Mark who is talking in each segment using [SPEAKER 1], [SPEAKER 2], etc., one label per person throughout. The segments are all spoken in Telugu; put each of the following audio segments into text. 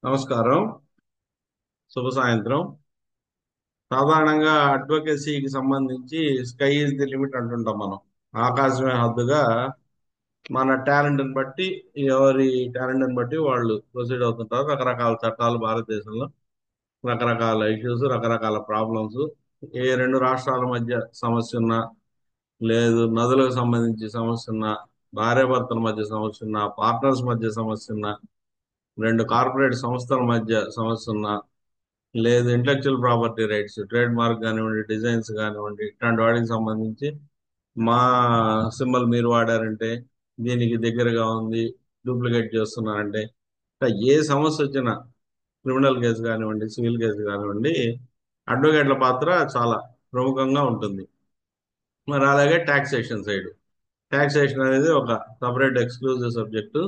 [SPEAKER 1] నమస్కారం. శుభ సాయంత్రం. సాధారణంగా అడ్వకేసీకి సంబంధించి స్కై ఈజ్ ది లిమిట్ అంటుంటాం మనం. ఆకాశమే హద్దుగా మన టాలెంట్ని బట్టి ఎవరి టాలెంట్ని బట్టి వాళ్ళు ప్రొసీడ్ అవుతుంటారు. రకరకాల చట్టాలు భారతదేశంలో, రకరకాల ఇష్యూస్, రకరకాల ప్రాబ్లమ్స్. ఏ రెండు రాష్ట్రాల మధ్య సమస్య ఉన్నా, లేదు నదులకు సంబంధించి సమస్య ఉన్నా, భార్యాభర్తల మధ్య సమస్య ఉన్నా, పార్ట్నర్స్ మధ్య సమస్య ఉన్నా, రెండు కార్పొరేట్ సంస్థల మధ్య సమస్య ఉన్నా, లేదు intellectual property rights, trade mark కానివ్వండి, డిజైన్స్ కానివ్వండి, ఇట్లాంటి వాటికి సంబంధించి మా సింబల్ మీరు వాడారంటే దీనికి దగ్గరగా ఉంది, డూప్లికేట్ చేస్తున్నారంటే ఇట్లా ఏ సమస్య వచ్చినా, క్రిమినల్ కేసు కానివ్వండి, సివిల్ కేసు కానివ్వండి, అడ్వకేట్ల పాత్ర చాలా ప్రముఖంగా ఉంటుంది. మరి అలాగే టాక్సేషన్ సైడ్, టాక్సేషన్ అనేది ఒక సపరేట్ ఎక్స్క్లూజివ్ సబ్జెక్టు.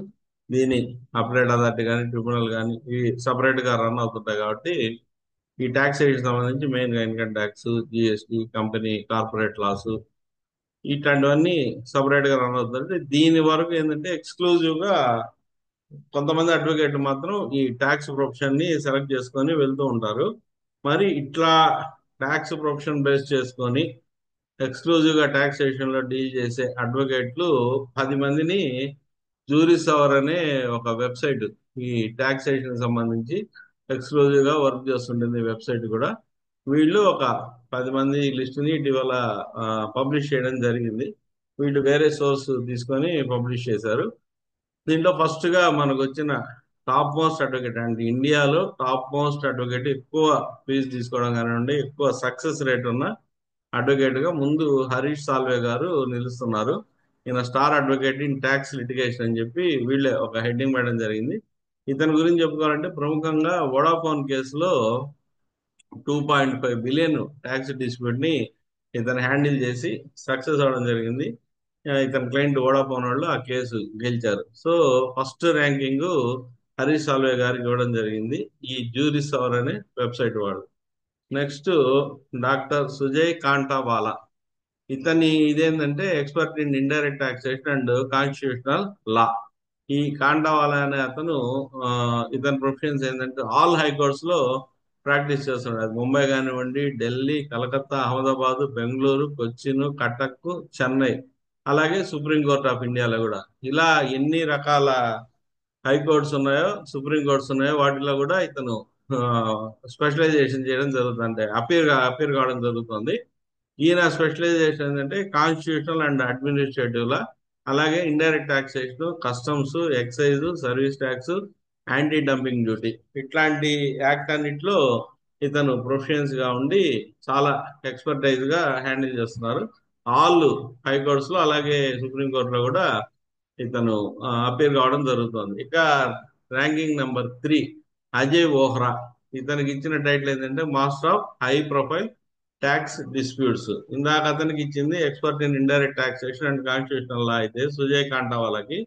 [SPEAKER 1] దీని అపరేట్ అథారిటీ కానీ, ట్రిబ్యునల్ కానీ ఇవి సపరేట్ గా రన్ అవుతుంటాయి కాబట్టి ఈ టాక్సేషన్ సంబంధించి మెయిన్ గా income tax, GST, company corporate laws, ఇట్లాంటివన్నీ సపరేట్ గా రన్ అవుతుంటే దీని వరకు ఏంటంటే ఎక్స్క్లూజివ్ గా కొంతమంది అడ్వకేట్లు మాత్రం ఈ ట్యాక్స్ ప్రొఫెషన్ ని సెలెక్ట్ చేసుకొని వెళ్తూ ఉంటారు. మరి ఇట్లా ట్యాక్స్ ప్రొఫెషన్ బేస్ చేసుకొని ఎక్స్క్లూజివ్ గా టాక్సేషన్ లో డీల్ చేసే అడ్వకేట్లు 10 మందిని జూరీ సవర్ అనే ఒక వెబ్సైట్, ఈ టాక్సేషన్ సంబంధించి ఎక్స్క్లూజివ్ గా వర్క్ చేస్తుంటుంది వెబ్సైట్ కూడా. వీళ్ళు ఒక 10 మంది లిస్టుని ఇటీవల పబ్లిష్ చేయడం జరిగింది. వీళ్ళు వేరే సోర్స్ తీసుకొని పబ్లిష్ చేశారు. దీంట్లో ఫస్ట్ గా మనకు వచ్చిన టాప్ మోస్ట్ అడ్వకేట్ అంటే ఇండియాలో టాప్ మోస్ట్ అడ్వకేట్, ఎక్కువ ఫీజు తీసుకోవడం కానివ్వండి, ఎక్కువ సక్సెస్ రేట్ ఉన్న అడ్వకేట్ గా ముందు హరీష్ సాల్వే గారు నిలుస్తున్నారు. ఈయన star advocate in tax litigation అని చెప్పి వీళ్ళే ఒక హెడ్డింగ్ పెట్టడం జరిగింది. ఇతని గురించి చెప్పుకోవాలంటే ప్రముఖంగా వోడాఫోన్ కేసులో 2.5 బిలియన్ ట్యాక్స్ డిస్ప్యూట్ ని ఇతను హ్యాండిల్ చేసి సక్సెస్ అవడం జరిగింది. ఇతని క్లయింట్ వోడాఫోన్ వాళ్ళు ఆ కేసు గెలిచారు. So first ranking Harish Salve గారికి ఇవ్వడం జరిగింది, ఈ జ్యూరీ సవర్ అనే వెబ్సైట్ వాడు. Next doctor Sujay Kantawala. ఇతని ఇదేంటంటే expert in indirect taxation and constitutional law. ఈ కాండావాలా అనే అతను ఆ, ఇతని ప్రొఫెషన్స్ ఏంటంటే ఆల్ హైకోర్ట్స్ లో ప్రాక్టీస్ చేస్తున్నాడు. అది ముంబై కానివ్వండి, ఢిల్లీ, కలకత్తా, అహ్మదాబాద్, బెంగళూరు, కొచ్చిన్, కటక్, చెన్నై, అలాగే సుప్రీం కోర్ట్ ఆఫ్ ఇండియాలో కూడా. ఇలా ఎన్ని రకాల హైకోర్ట్స్ ఉన్నాయో, సుప్రీం కోర్ట్స్ ఉన్నాయో వాటిలో కూడా ఇతను స్పెషలైజేషన్ చేయడం జరుగుతుంది, అంటే అపీర్ కావడం జరుగుతుంది. ఈయన స్పెషలైజేషన్ ఏంటంటే కాన్స్టిట్యూషనల్ అండ్ అడ్మినిస్ట్రేటివ్ లా, అలాగే indirect taxation, customs, excise, service tax, anti dumping duty, ఇట్లాంటి యాక్ట్ అన్నిట్లో ఇతను ప్రొఫిషియన్స్ గా ఉండి చాలా ఎక్స్పర్టైజ్ గా హ్యాండిల్ చేస్తున్నారు. ఆల్ హైకోర్ట్స్ లో అలాగే సుప్రీం కోర్ట్ లో కూడా ఇతను అపీర్ కావడం జరుగుతుంది. ఇక ర్యాంకింగ్ నెంబర్ 3 అజయ్ ఓహ్రా. ఇతనికి ఇచ్చిన టైటిల్ ఏంటంటే master of high profile tax disputes. ఇందాక అతనికి ఇచ్చింది expert in indirect taxation and constitutional లా అయితే సుజయ్ కాంటా వాళ్ళకి,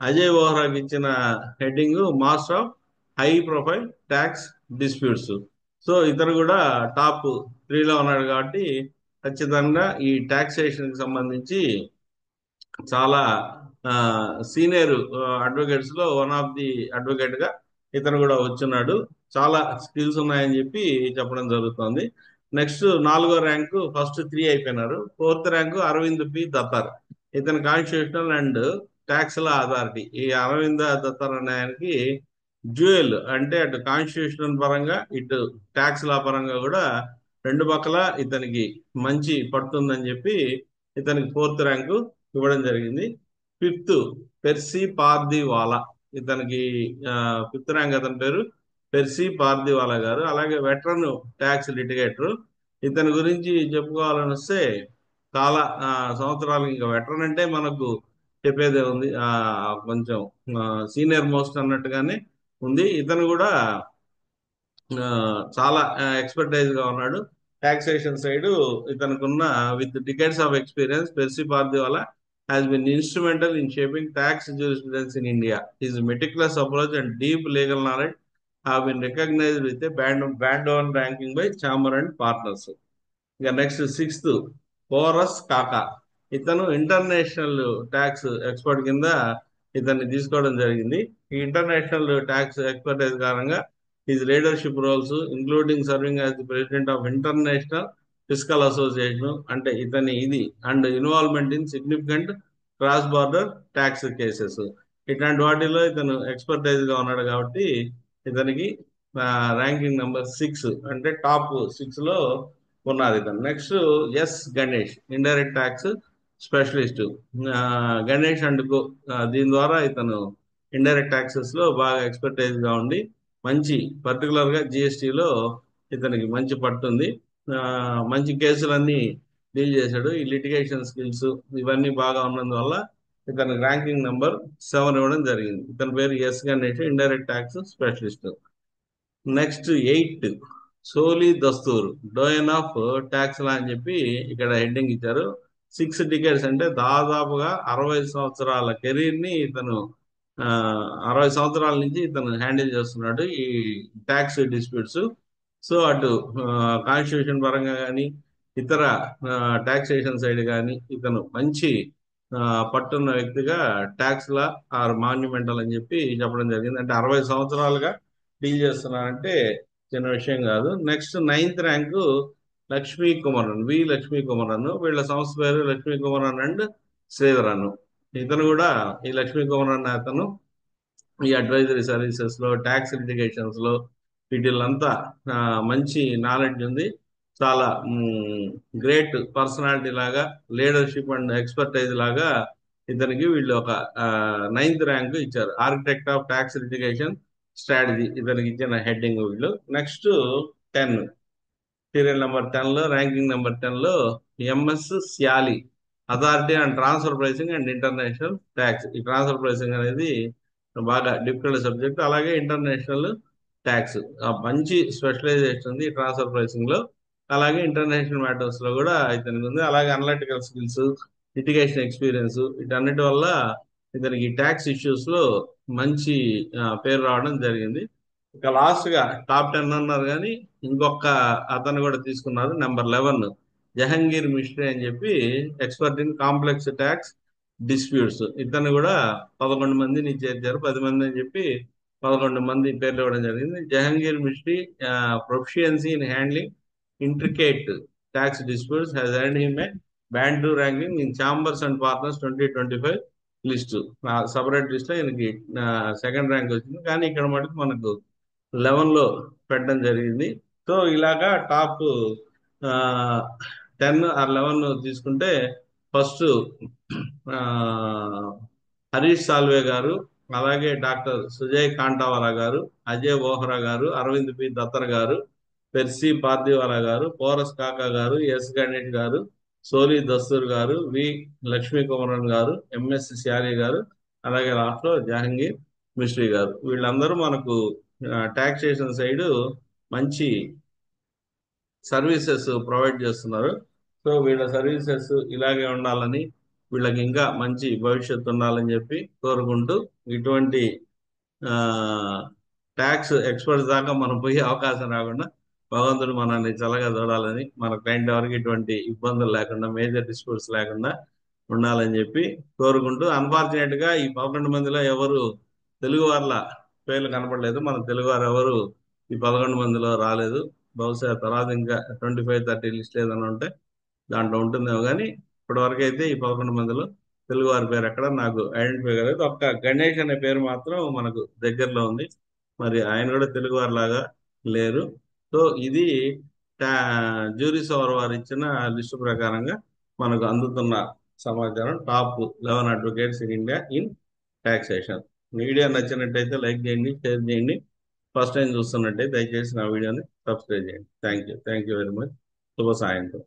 [SPEAKER 1] అజయ్ ఓహ్రాకి ఇచ్చిన heading master of high profile tax disputes. So ఇతను కూడా టాప్ 3లో ఉన్నాడు కాబట్టి ఖచ్చితంగా ఈ టాక్సేషన్ కి సంబంధించి చాలా సీనియర్ అడ్వకేట్స్ లో వన్ ఆఫ్ ది అడ్వకేట్ గా ఇతను కూడా వచ్చున్నాడు. చాలా స్కిల్స్ ఉన్నాయని చెప్పి చెప్పడం జరుగుతుంది. నెక్స్ట్ 4వ ర్యాంకు, ఫస్ట్ 3 అయిపోయినారు. 4th rank Arvind P దత్తార్. ఇతను constitutional and tax law authority. ఈ అరవింద్ దత్తార్ అనే ఆయనకి డ్యూయల్, అంటే అటు కాన్స్టిట్యూషనల్ పరంగా ఇటు ట్యాక్స్ లా పరంగా కూడా రెండు పక్కల ఇతనికి మంచి పడుతుందని చెప్పి ఇతనికి 4th ర్యాంకు ఇవ్వడం జరిగింది. Fifth Percy Pardiwala. ఇతనికి 5th ర్యాంక్, అతని పేరు పెర్సీ పార్దీవాలా గారు. అలాగే వెటరన్ ట్యాక్స్ లిటిగేటర్. ఇతని గురించి చెప్పుకోవాలని వస్తే చాలా సంవత్సరాలు, ఇంకా వెటరన్ అంటే మనకు చెప్పేదే ఉంది, కొంచెం సీనియర్ మోస్ట్ అన్నట్టుగానే ఉంది. ఇతను కూడా ఆ, చాలా ఎక్స్పర్టైజ్ గా ఉన్నాడు టాక్సేషన్ సైడ్. ఇతనుకున్న with decades of experience, Percy Pardiwala has been instrumental in shaping tax jurisprudence in India. His meticulous approach and deep legal knowledge have been recognized with a band on ranking by Chamber and Partners. ఇక నెక్స్ట్ 6th పోరస్ కాకా. ఇతను ఇంటర్నేషనల్ ట్యాక్స్ ఎక్స్పర్ట్ కింద ఇతన్ని తీసుకోవడం జరిగింది. ఈ ఇంటర్నేషనల్ ట్యాక్స్ ఎక్స్పర్టైజ్ కారణంగా his leadership roles including serving as the president of international fiscal association అంటే ఇతని ఇది and involvement in significant cross border tax cases ఇట్లాంటి వాటిలో ఇతను ఎక్స్పర్టైజ్ గా ఉన్నాడు కాబట్టి ఇతనికి ర్యాంకింగ్ నెంబర్ 6 అంటే టాప్ 6 లో ఉన్నారు ఇతను. Next S Ganesh indirect tax specialist. Ganesh and co దీని ద్వారా ఇతను ఇండైరెక్ట్ ట్యాక్సెస్ లో బాగా ఎక్స్పర్టైజ్ గా ఉండి మంచి పర్టికులర్ గా జిఎస్టిలో ఇతనికి మంచి పట్టుంది. మంచి కేసులన్నీ డీల్ చేశాడు. ఈ లిటిగేషన్ స్కిల్స్ ఇవన్నీ బాగా ఉన్నందువల్ల ఇతనికి ర్యాంకింగ్ నెంబర్ 7 ఇవ్వడం జరిగింది. ఇతని పేరు S Ganesh indirect tax specialist. Next 8 Soli Dastur doyen of tax law అని చెప్పి ఇక్కడ హెడ్డింగ్ ఇచ్చారు. 6 డికేట్స్ అంటే దాదాపుగా 60 సంవత్సరాల కెరీర్ ని ఇతను 60 సంవత్సరాల నుంచి ఇతను హ్యాండిల్ చేస్తున్నాడు ఈ ట్యాక్స్ డిస్ప్యూట్స్. సో అటు కాన్స్టిట్యూషన్ పరంగా కానీ ఇతర టాక్సేషన్ సైడ్ కానీ ఇతను మంచి ఆ, పట్టున్న వ్యక్తిగా ట్యాక్స్ లా ఆర్ మాన్యుమెంటల్ అని చెప్పి చెప్పడం జరిగింది. అంటే 60 సంవత్సరాలుగా డీల్ చేస్తున్నారంటే చిన్న విషయం కాదు. Next 9th rank Lakshmi Kumaran Lakshmi Kumaran. వీళ్ళ సంస్థ పేరు లక్ష్మీ కుమరన్ అండ్ శ్రీధరన్. ఇతను కూడా ఈ లక్ష్మీ కుమరన్ అతను ఈ అడ్వైజరీ సర్వీసెస్ లో ట్యాక్స్ లిటిగేషన్స్ లో వీటిల్లంతా ఆ, మంచి నాలెడ్జ్ ఉంది. చాలా గ్రేట్ పర్సనాలిటీ లాగా లీడర్షిప్ అండ్ ఎక్స్పర్టైజ్ లాగా ఇతనికి వీళ్ళు ఒక 9th ర్యాంక్ ఇచ్చారు. Architect of tax litigation strategy ఇతనికి ఇచ్చిన హెడ్డింగ్ వీళ్ళు. నెక్స్ట్ 10 సీరియల్ నెంబర్ 10 లో ర్యాంకింగ్ నెంబర్ 10 లో MS Syali authority and transfer pricing and international tax. ఈ ట్రాన్స్ఫర్ ప్రైసింగ్ అనేది బాగా డిఫికల్ట్ సబ్జెక్ట్. అలాగే ఇంటర్నేషనల్ ట్యాక్స్ మంచి స్పెషలైజేషన్ ఉంది ఈ ట్రాన్స్ఫర్ ప్రైసింగ్ లో. అలాగే ఇంటర్నేషనల్ మ్యాటర్స్ లో కూడా ఇతనికి ఉంది. అలాగే అనలిటికల్ స్కిల్స్ లిటిగేషన్ ఎక్స్పీరియన్స్ వీటన్నిటి వల్ల ఇతనికి ట్యాక్స్ ఇష్యూస్ లో మంచి పేరు రావడం జరిగింది. ఇక లాస్ట్ గా టాప్ 10 అన్నారు కానీ ఇంకొక అతను కూడా తీసుకున్నారు నెంబర్ 11 జహంగీర్ మిస్ట్రీ అని చెప్పి expert in complex tax disputes. ఇతను కూడా 11 మందిని చేర్చారు. 10 మంది అని చెప్పి 11 మంది పేర్లు ఇవ్వడం జరిగింది. Jahangir mystery proficiency in handling intricate tax disputes has earned him a band ranking in chambers and partners 2025 list. Separate list లో ఈయనకి 2nd ర్యాంక్ వచ్చింది. కానీ ఇక్కడ మటుకు మనకు 11 లో పెట్టడం జరిగింది. సో ఇలాగా టాప్ 10 ఆర్ 11 తీసుకుంటే ఫస్ట్ హరీష్ సాల్వే గారు, అలాగే డాక్టర్ సుజయ్ కాంటావాలా గారు, అజయ్ వోహ్రా గారు, అరవింద్ పి దత్తర్ గారు, పెర్సీ పార్థివాలా గారు, పోరస్ కాకా గారు, ఎస్ గణేష్ గారు, సోలీ దస్తూర్ గారు, లక్ష్మీ కుమరన్ గారు, ఎంఎస్ శాలి గారు, అలాగే లాస్ట్ లో జహంగీర్ మిస్ట్రీ గారు. వీళ్ళందరూ మనకు టాక్సేషన్ సైడ్ మంచి సర్వీసెస్ ప్రొవైడ్ చేస్తున్నారు. సో వీళ్ళ సర్వీసెస్ ఇలాగే ఉండాలని వీళ్ళకి ఇంకా మంచి భవిష్యత్తు ఉండాలని చెప్పి కోరుకుంటూ ఇటువంటి ట్యాక్స్ ఎక్స్పర్ట్స్ దాకా మనం పోయే అవకాశం రాకుండా భగవంతుడు మనల్ని చల్లగా చూడాలని మన క్లయింట్ ఎవరికి ఇటువంటి ఇబ్బందులు లేకుండా మేజర్ డిస్ప్యూట్స్ లేకుండా ఉండాలని చెప్పి కోరుకుంటూ అన్ఫార్చునేట్ గా ఈ 11 మందిలో ఎవరు తెలుగు వాళ్ళ పేర్లు కనపడలేదు. మన తెలుగు వారు ఎవరు ఈ 11 మందిలో రాలేదు. బహుశా తర్వాత ఇంకా 25-30 లిస్ట్ ఏదైనా ఉంటే దాంట్లో ఉంటుందేమో కానీ ఇప్పటి వరకు అయితే ఈ 11 మందిలో తెలుగు వారి పేరు ఎక్కడ నాకు ఐడెంటిఫై కాలేదు. ఒక్క గణేష్ అనే పేరు మాత్రం మనకు దగ్గరలో ఉంది. మరి ఆయన కూడా తెలుగు వారి లాగా లేరు. సో ఇది జ్యూరీస్ అవర్ వారు ఇచ్చిన లిస్టు ప్రకారంగా మనకు అందుతున్న సమాచారం. Top 11 advocates in India in taxation. Video నచ్చినట్టయితే లైక్ చేయండి, షేర్ చేయండి. ఫస్ట్ టైం చూస్తున్నట్టయితే దయచేసి నా వీడియోని సబ్స్క్రైబ్ చేయండి. Thank you very much. శుభ సాయంత్రం.